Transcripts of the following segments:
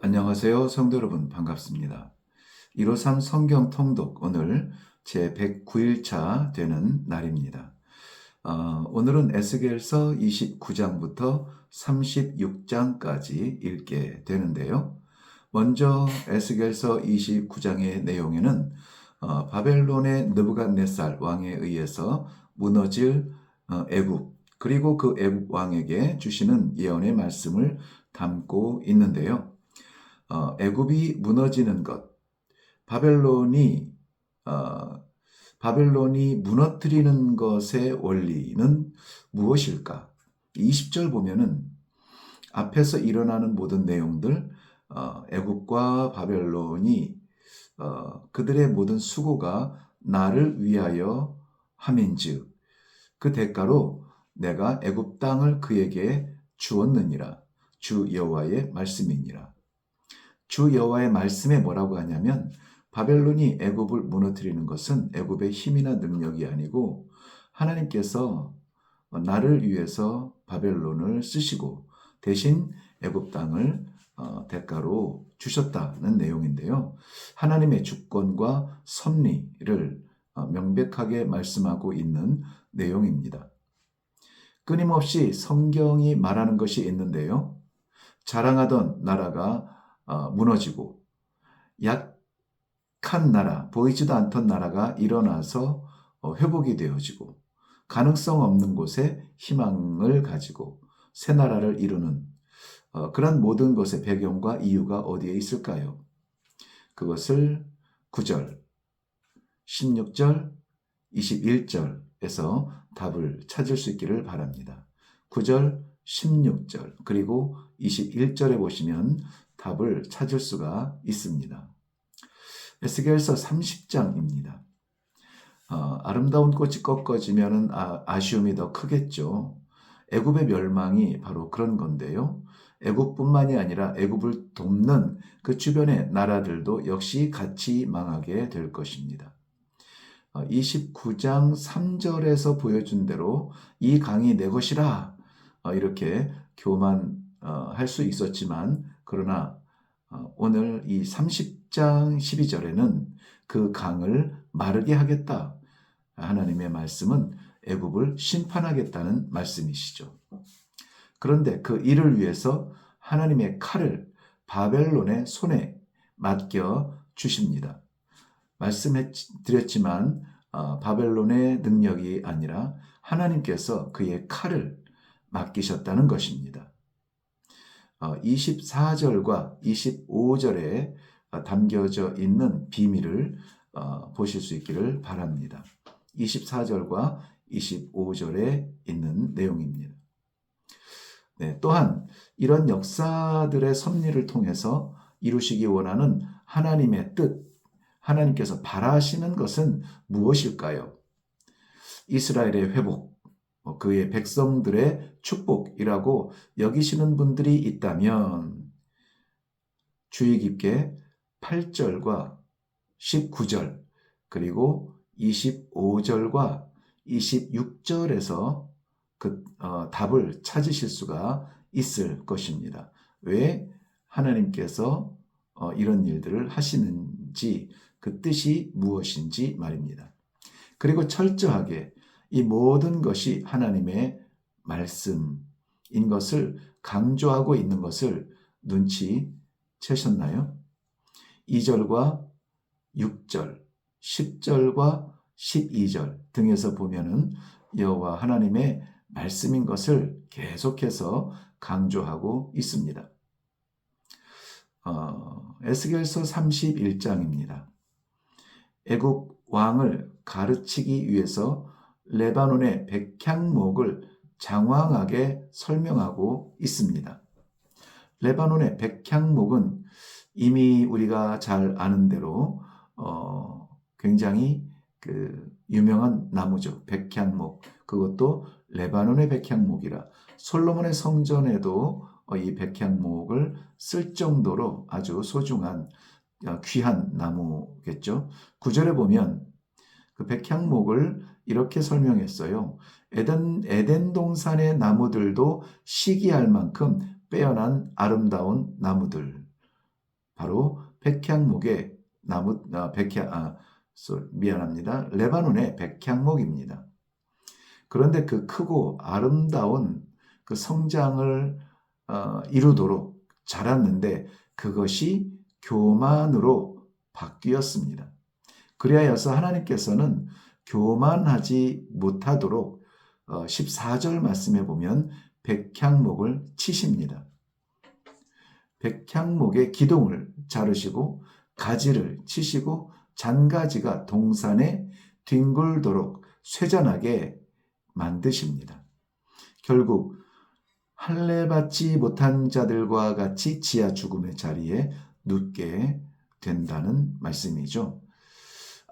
안녕하세요. 성도 여러분 반갑습니다. 153 성경 통독 오늘 제 109일차 되는 날입니다. 오늘은 에스겔서 29장부터 36장까지 읽게 되는데요. 먼저 에스겔서 29장의 내용에는 바벨론의 느부갓네살 왕에 의해서 무너질 애굽 그리고 그 애굽 왕에게 주시는 예언의 말씀을 담고 있는데요. 애굽이 무너지는 것, 바벨론이 어, 바벨론이 무너뜨리는 것의 원리는 무엇일까? 20절 보면은 앞에서 일어나는 모든 내용들, 애굽과 바벨론이 그들의 모든 수고가 나를 위하여 함인즉 그 대가로 내가 애굽 땅을 그에게 주었느니라. 주 여호와의 말씀이니라. 주 여호와의 말씀에 뭐라고 하냐면 바벨론이 애굽을 무너뜨리는 것은 애굽의 힘이나 능력이 아니고 하나님께서 나를 위해서 바벨론을 쓰시고 대신 애굽 땅을 대가로 주셨다는 내용인데요. 하나님의 주권과 섭리를 명백하게 말씀하고 있는 내용입니다. 끊임없이 성경이 말하는 것이 있는데요. 자랑하던 나라가 무너지고 약한 나라, 보이지도 않던 나라가 일어나서 회복이 되어지고 가능성 없는 곳에 희망을 가지고 새 나라를 이루는 그런 모든 것의 배경과 이유가 어디에 있을까요? 그것을 9절, 16절, 21절에서 답을 찾을 수 있기를 바랍니다. 9절, 16절, 그리고 21절에 보시면 답을 찾을 수가 있습니다. 에스겔서 30장입니다. 아름다운 꽃이 꺾어지면 아쉬움이 더 크겠죠. 애굽의 멸망이 바로 그런 건데요. 애굽뿐만이 아니라 애굽을 돕는 그 주변의 나라들도 역시 같이 망하게 될 것입니다. 29장 3절에서 보여준 대로 이 강이 내 것이라 이렇게 교만할 수 있었지만 그러나 오늘 이 30장 12절에는 그 강을 마르게 하겠다. 하나님의 말씀은 애굽을 심판하겠다는 말씀이시죠. 그런데 그 일을 위해서 하나님의 칼을 바벨론의 손에 맡겨 주십니다. 말씀드렸지만 바벨론의 능력이 아니라 하나님께서 그의 칼을 맡기셨다는 것입니다. 24절과 25절에 담겨져 있는 비밀을 보실 수 있기를 바랍니다. 24절과 25절에 있는 내용입니다. 네, 또한 이런 역사들의 섭리를 통해서 이루시기 원하는 하나님의 뜻, 하나님께서 바라시는 것은 무엇일까요? 이스라엘의 회복, 그의 백성들의 축복이라고 여기시는 분들이 있다면 주의 깊게 8절과 19절 그리고 25절과 26절에서 그 답을 찾으실 수가 있을 것입니다. 왜 하나님께서 이런 일들을 하시는지 그 뜻이 무엇인지 말입니다. 그리고 철저하게 이 모든 것이 하나님의 말씀인 것을 강조하고 있는 것을 눈치채셨나요? 2절과 6절, 10절과 12절 등에서 보면은 여호와 하나님의 말씀인 것을 계속해서 강조하고 있습니다. 에스겔서 31장입니다. 애굽 왕을 가르치기 위해서 레바논의 백향목을 장황하게 설명하고 있습니다. 레바논의 백향목은 이미 우리가 잘 아는 대로 굉장히 유명한 나무죠. 백향목. 그것도 레바논의 백향목이라 솔로몬의 성전에도 이 백향목을 쓸 정도로 아주 소중한 귀한 나무겠죠. 9절에 보면 그 백향목을 이렇게 설명했어요. 에덴 동산의 나무들도 시기할 만큼 빼어난 아름다운 나무들. 바로 백향목의 레바논의 백향목입니다. 그런데 그 크고 아름다운 그 성장을 이루도록 자랐는데 그것이 교만으로 바뀌었습니다. 그리하여서 하나님께서는 교만하지 못하도록 14절 말씀에 보면 백향목을 치십니다. 백향목의 기둥을 자르시고 가지를 치시고 잔가지가 동산에 뒹굴도록 쇠잔하게 만드십니다. 결국 할례받지 못한 자들과 같이 지하 죽음의 자리에 눕게 된다는 말씀이죠.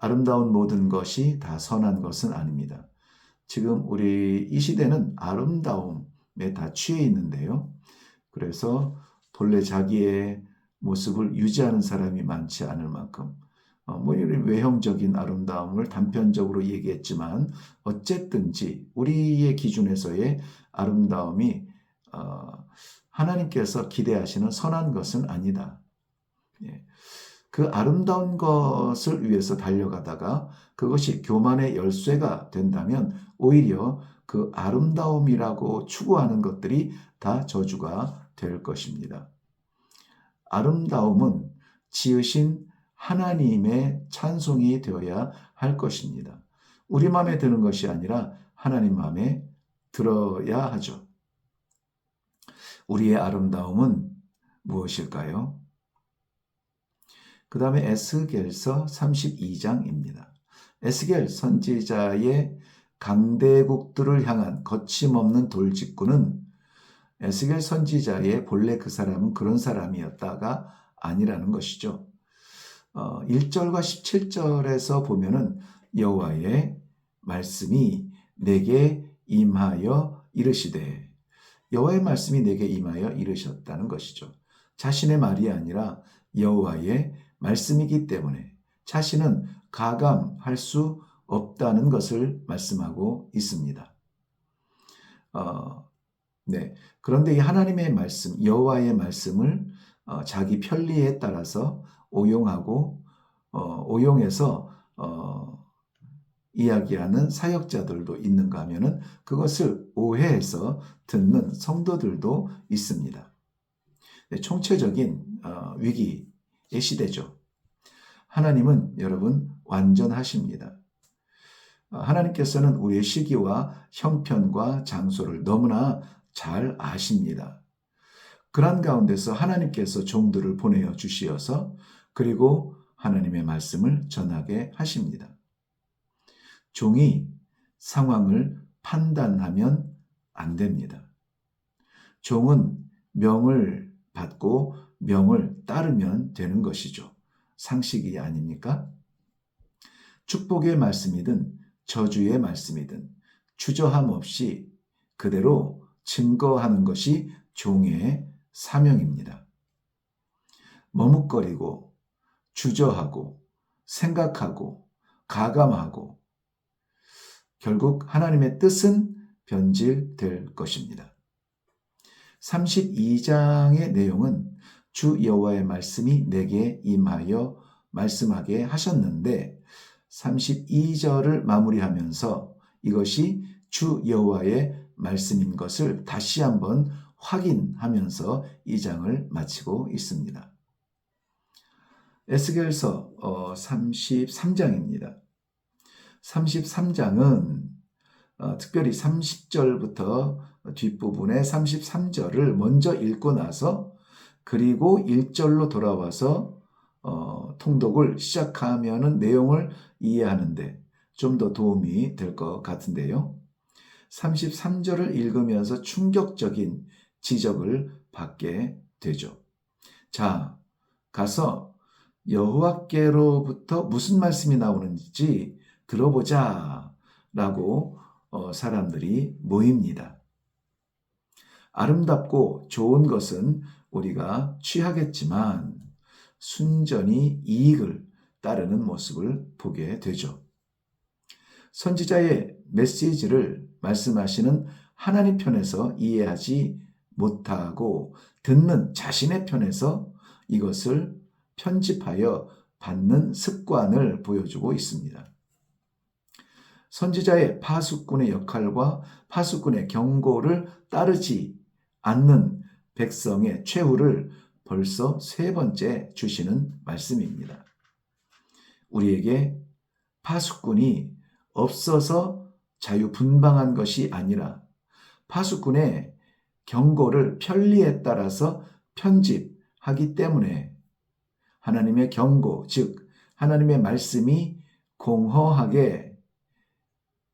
아름다운 모든 것이 다 선한 것은 아닙니다. 지금 우리 이 시대는 아름다움에 다 취해 있는데요. 그래서 본래 자기의 모습을 유지하는 사람이 많지 않을 만큼 이런 외형적인 아름다움을 단편적으로 얘기했지만 어쨌든지 우리의 기준에서의 아름다움이 하나님께서 기대하시는 선한 것은 아니다. 그 아름다운 것을 위해서 달려가다가 그것이 교만의 열쇠가 된다면 오히려 그 아름다움이라고 추구하는 것들이 다 저주가 될 것입니다. 아름다움은 지으신 하나님의 찬송이 되어야 할 것입니다. 우리 마음에 드는 것이 아니라 하나님 마음에 들어야 하죠. 우리의 아름다움은 무엇일까요? 그 다음에 에스겔서 32장입니다. 에스겔 선지자의 강대국들을 향한 거침없는 돌직구는 에스겔 선지자의 본래 그 사람은 그런 사람이었다가 아니라는 것이죠. 1절과 17절에서 보면은 여호와의 말씀이 내게 임하여 이르시되, 여호와의 말씀이 내게 임하여 이르셨다는 것이죠. 자신의 말이 아니라 여호와의 말씀이기 때문에 자신은 가감할 수 없다는 것을 말씀하고 있습니다. 그런데 이 하나님의 말씀, 여호와의 말씀을 자기 편리에 따라서 오용하고 오용해서 이야기하는 사역자들도 있는가 하면은 그것을 오해해서 듣는 성도들도 있습니다. 총체적인 위기의 시대죠. 하나님은 여러분 완전하십니다. 하나님께서는 우리의 시기와 형편과 장소를 너무나 잘 아십니다. 그런 가운데서 하나님께서 종들을 보내어 주시어서 그리고 하나님의 말씀을 전하게 하십니다. 종이 상황을 판단하면 안 됩니다. 종은 명을 받고 명을 따르면 되는 것이죠. 상식이 아닙니까? 축복의 말씀이든 저주의 말씀이든 주저함 없이 그대로 증거하는 것이 종의 사명입니다. 머뭇거리고 주저하고 생각하고 가감하고 결국 하나님의 뜻은 변질될 것입니다. 32장의 내용은 주 여호와의 말씀이 내게 임하여 말씀하게 하셨는데 32절을 마무리하면서 이것이 주 여호와의 말씀인 것을 다시 한번 확인하면서 이 장을 마치고 있습니다. 에스겔서 33장입니다. 33장은 특별히 30절부터 뒷부분의 33절을 먼저 읽고 나서 그리고 1절로 돌아와서 통독을 시작하면은 내용을 이해하는데 좀 더 도움이 될 것 같은데요. 33절을 읽으면서 충격적인 지적을 받게 되죠. 자, 가서 여호와께로부터 무슨 말씀이 나오는지 들어보자 라고 사람들이 모입니다. 아름답고 좋은 것은 우리가 취하겠지만 순전히 이익을 따르는 모습을 보게 되죠. 선지자의 메시지를 말씀하시는 하나님 편에서 이해하지 못하고 듣는 자신의 편에서 이것을 편집하여 받는 습관을 보여주고 있습니다. 선지자의 파수꾼의 역할과 파수꾼의 경고를 따르지 않는 백성의 최후를 벌써 3번째 주시는 말씀입니다. 우리에게 파수꾼이 없어서 자유분방한 것이 아니라 파수꾼의 경고를 편리에 따라서 편집하기 때문에 하나님의 경고, 즉 하나님의 말씀이 공허하게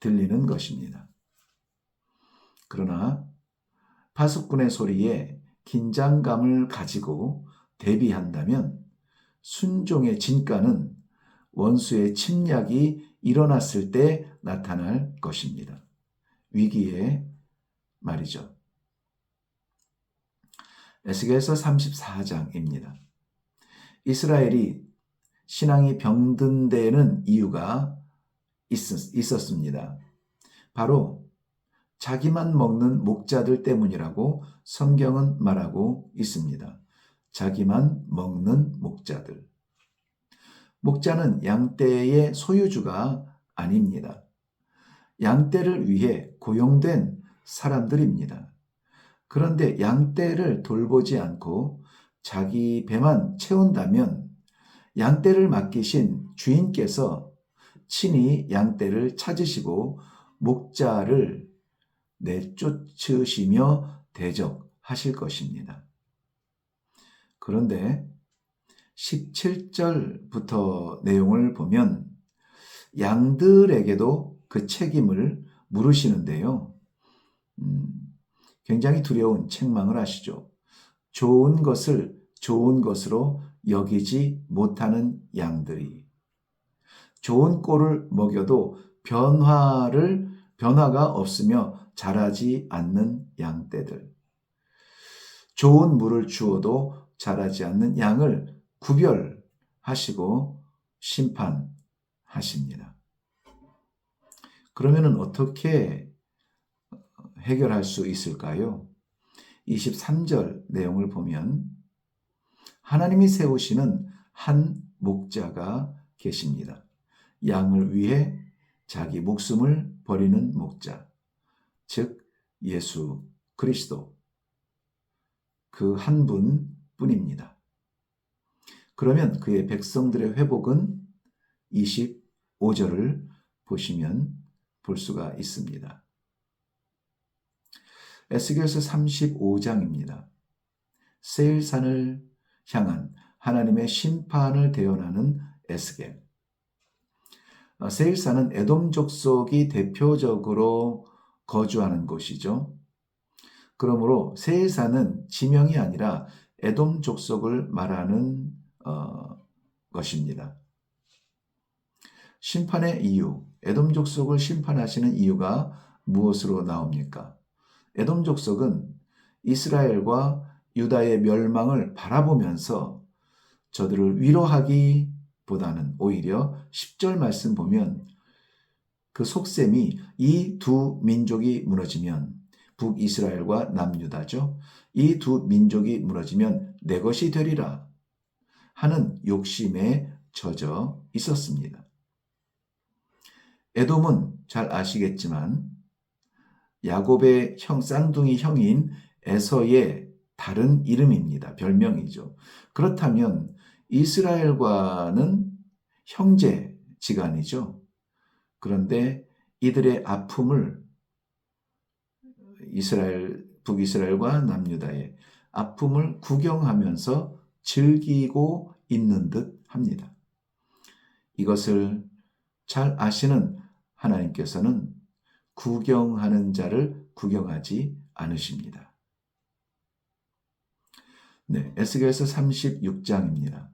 들리는 것입니다. 그러나 파수꾼의 소리에 긴장감을 가지고 대비한다면 순종의 진가는 원수의 침략이 일어났을 때 나타날 것입니다. 위기에 말이죠. 에스겔서 34장입니다. 이스라엘이 신앙이 병든 데에는 이유가 있었습니다. 바로 자기만 먹는 목자들 때문이라고 성경은 말하고 있습니다. 자기만 먹는 목자들. 목자는 양떼의 소유주가 아닙니다. 양떼를 위해 고용된 사람들입니다. 그런데 양떼를 돌보지 않고 자기 배만 채운다면 양떼를 맡기신 주인께서 친히 양떼를 찾으시고 목자를 내쫓으시며 대적하실 것입니다. 그런데 17절부터 내용을 보면 양들에게도 그 책임을 물으시는데요. 굉장히 두려운 책망을 하시죠. 좋은 것을 좋은 것으로 여기지 못하는 양들이, 좋은 꼴을 먹여도 변화가 없으며 자라지 않는 양떼들, 좋은 물을 주어도 자라지 않는 양을 구별하시고 심판하십니다. 그러면 어떻게 해결할 수 있을까요? 23절 내용을 보면 하나님이 세우시는 한 목자가 계십니다. 양을 위해 자기 목숨을 버리는 목자, 즉 예수 그리스도, 그 한 분뿐입니다. 그러면 그의 백성들의 회복은 25절을 보시면 볼 수가 있습니다. 에스겔서 35장입니다. 세일산을 향한 하나님의 심판을 대언하는 에스겔. 세일산은 에돔 족속이 대표적으로 거주하는 곳이죠. 그러므로 세일산은 지명이 아니라 에돔 족속을 말하는 것입니다. 심판의 이유, 에돔 족속을 심판하시는 이유가 무엇으로 나옵니까? 에돔 족속은 이스라엘과 유다의 멸망을 바라보면서 저들을 위로하기보다는 오히려 10절 말씀 보면 그 속셈이 이 두 민족이 무너지면, 북이스라엘과 남유다죠. 이 두 민족이 무너지면 내 것이 되리라 하는 욕심에 젖어 있었습니다. 에돔은 잘 아시겠지만 야곱의 쌍둥이 형인 에서의 다른 이름입니다. 별명이죠. 그렇다면 이스라엘과는 형제지간이죠. 그런데 이들의 아픔을 북이스라엘과 남유다의 아픔을 구경하면서 즐기고 있는 듯 합니다. 이것을 잘 아시는 하나님께서는 구경하는 자를 구경하지 않으십니다. 네, 에스겔서 36장입니다.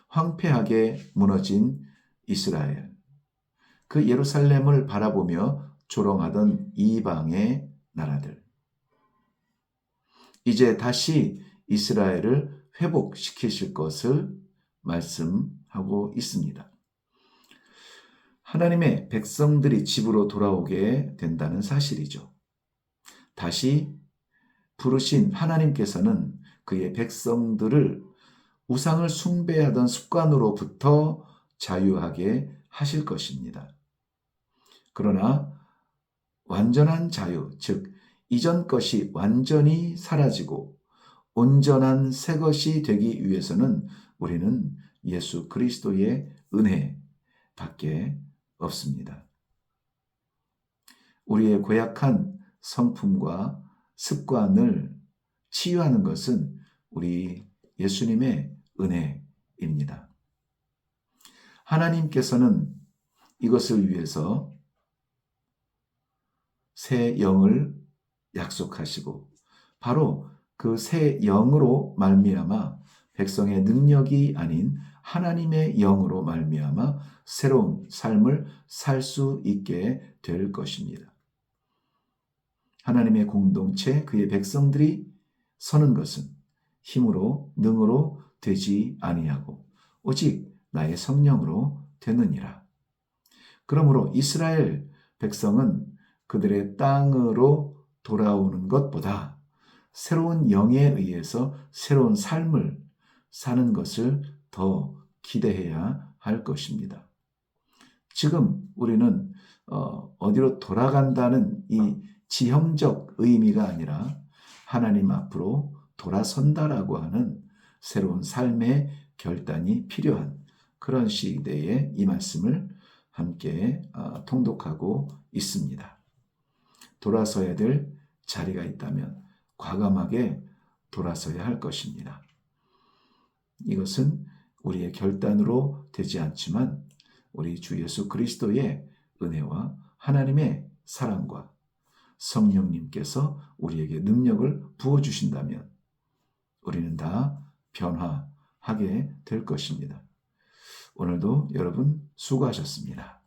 황폐하게 무너진 이스라엘, 그 예루살렘을 바라보며 조롱하던 이방의 나라들, 이제 다시 이스라엘을 회복시키실 것을 말씀하고 있습니다. 하나님의 백성들이 집으로 돌아오게 된다는 사실이죠. 다시 부르신 하나님께서는 그의 백성들을 우상을 숭배하던 습관으로부터 자유하게 하실 것입니다. 그러나 완전한 자유, 즉 이전 것이 완전히 사라지고 온전한 새 것이 되기 위해서는 우리는 예수 그리스도의 은혜밖에 없습니다. 우리의 고약한 성품과 습관을 치유하는 것은 우리 예수님의 은혜입니다. 하나님께서는 이것을 위해서 새 영을 약속하시고 바로 그 새 영으로 말미암아 백성의 능력이 아닌 하나님의 영으로 말미암아 새로운 삶을 살 수 있게 될 것입니다. 하나님의 공동체, 그의 백성들이 서는 것은 힘으로 능으로 되지 아니하고 오직 나의 성령으로 되느니라. 그러므로 이스라엘 백성은 그들의 땅으로 돌아오는 것보다 새로운 영에 의해서 새로운 삶을 사는 것을 더 기대해야 할 것입니다. 지금 우리는 어디로 돌아간다는 이 지형적 의미가 아니라 하나님 앞으로 돌아선다라고 하는 새로운 삶의 결단이 필요한 그런 시대에 이 말씀을 함께 통독하고 있습니다. 돌아서야 될 자리가 있다면 과감하게 돌아서야 할 것입니다. 이것은 우리의 결단으로 되지 않지만 우리 주 예수 그리스도의 은혜와 하나님의 사랑과 성령님께서 우리에게 능력을 부어주신다면 우리는 다 변화하게 될 것입니다. 오늘도 여러분 수고하셨습니다.